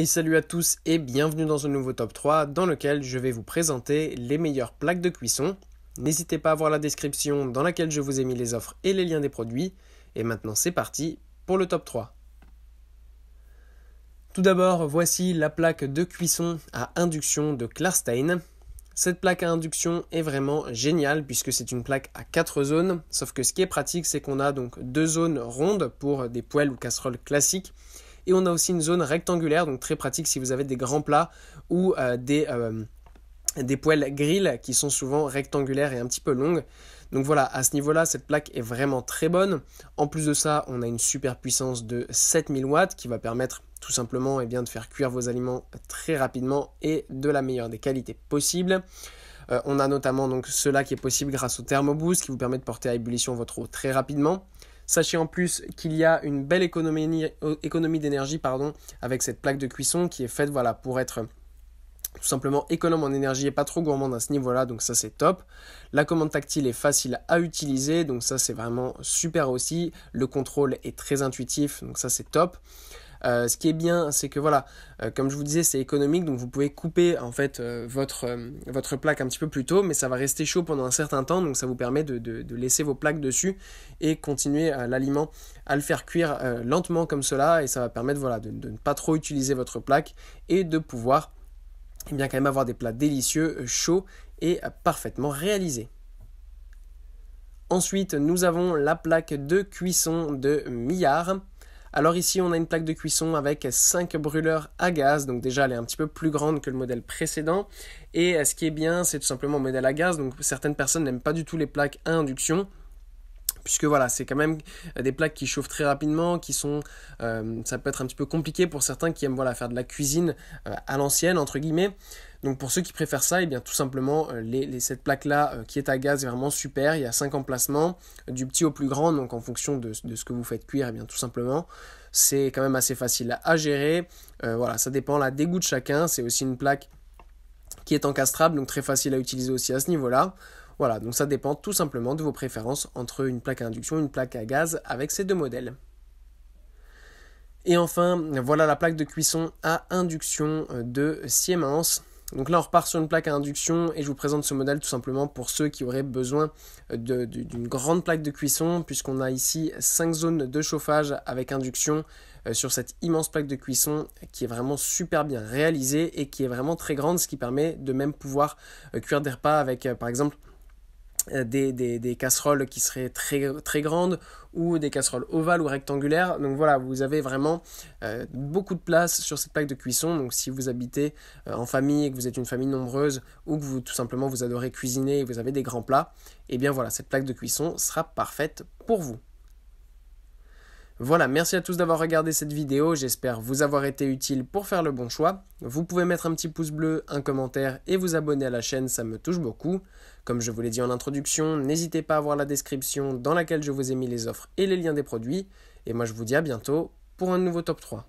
Et salut à tous et bienvenue dans un nouveau top 3 dans lequel je vais vous présenter les meilleures plaques de cuisson. N'hésitez pas à voir la description dans laquelle je vous ai mis les offres et les liens des produits. Et maintenant c'est parti pour le top 3. Tout d'abord, voici la plaque de cuisson à induction de Klarstein. Cette plaque à induction est vraiment géniale puisque c'est une plaque à 4 zones, sauf que ce qui est pratique c'est qu'on a donc 2 zones rondes pour des poêles ou casseroles classiques. Et on a aussi une zone rectangulaire, donc très pratique si vous avez des grands plats ou des poêles grill qui sont souvent rectangulaires et un petit peu longues. Donc voilà, à ce niveau-là, cette plaque est vraiment très bonne. En plus de ça, on a une super puissance de 7000 watts qui va permettre tout simplement de faire cuire vos aliments très rapidement et de la meilleure des qualités possibles. On a notamment donc cela qui est possible grâce au thermoboost qui vous permet de porter à ébullition votre eau très rapidement. Sachez en plus qu'il y a une belle économie d'énergie avec cette plaque de cuisson qui est faite pour être tout simplement économe en énergie et pas trop gourmande à ce niveau-là, donc ça c'est top. La commande tactile est facile à utiliser, donc ça c'est vraiment super aussi. Le contrôle est très intuitif, donc ça c'est top. Ce qui est bien, c'est que comme je vous disais, c'est économique, donc vous pouvez couper votre plaque un petit peu plus tôt, mais ça va rester chaud pendant un certain temps, donc ça vous permet de laisser vos plaques dessus et continuer l'aliment à le faire cuire lentement comme cela, et ça va permettre de ne pas trop utiliser votre plaque et de pouvoir quand même avoir des plats délicieux, chauds et parfaitement réalisés. Ensuite, nous avons la plaque de cuisson de Miar. Alors ici, on a une plaque de cuisson avec 5 brûleurs à gaz, donc déjà elle est un petit peu plus grande que le modèle précédent. Et ce qui est bien, c'est tout simplement le modèle à gaz, donc certaines personnes n'aiment pas du tout les plaques à induction, puisque c'est quand même des plaques qui chauffent très rapidement, ça peut être un petit peu compliqué pour certains qui aiment faire de la cuisine à l'ancienne, entre guillemets. Donc pour ceux qui préfèrent ça, tout simplement, cette plaque-là qui est à gaz est vraiment super. Il y a 5 emplacements, du petit au plus grand, donc en fonction de ce que vous faites cuire, tout simplement. C'est quand même assez facile à gérer. Ça dépend des goûts de chacun. C'est aussi une plaque qui est encastrable, donc très facile à utiliser aussi à ce niveau-là. Voilà, donc ça dépend tout simplement de vos préférences entre une plaque à induction et une plaque à gaz avec ces deux modèles. Et enfin, voilà la plaque de cuisson à induction de Siemens. Donc là, on repart sur une plaque à induction et je vous présente ce modèle tout simplement pour ceux qui auraient besoin d'une grande plaque de cuisson, puisqu'on a ici 5 zones de chauffage avec induction sur cette immense plaque de cuisson qui est vraiment super bien réalisée et qui est vraiment très grande, ce qui permet de même pouvoir cuire des repas avec par exemple des casseroles qui seraient très, très grandes ou des casseroles ovales ou rectangulaires. Donc voilà, vous avez vraiment beaucoup de place sur cette plaque de cuisson. Donc si vous habitez en famille et que vous êtes une famille nombreuse ou que tout simplement vous adorez cuisiner et vous avez des grands plats, et bien voilà, cette plaque de cuisson sera parfaite pour vous. Voilà, merci à tous d'avoir regardé cette vidéo, j'espère vous avoir été utile pour faire le bon choix. Vous pouvez mettre un petit pouce bleu, un commentaire et vous abonner à la chaîne, ça me touche beaucoup. Comme je vous l'ai dit en introduction, n'hésitez pas à voir la description dans laquelle je vous ai mis les offres et les liens des produits. Et moi je vous dis à bientôt pour un nouveau top 3.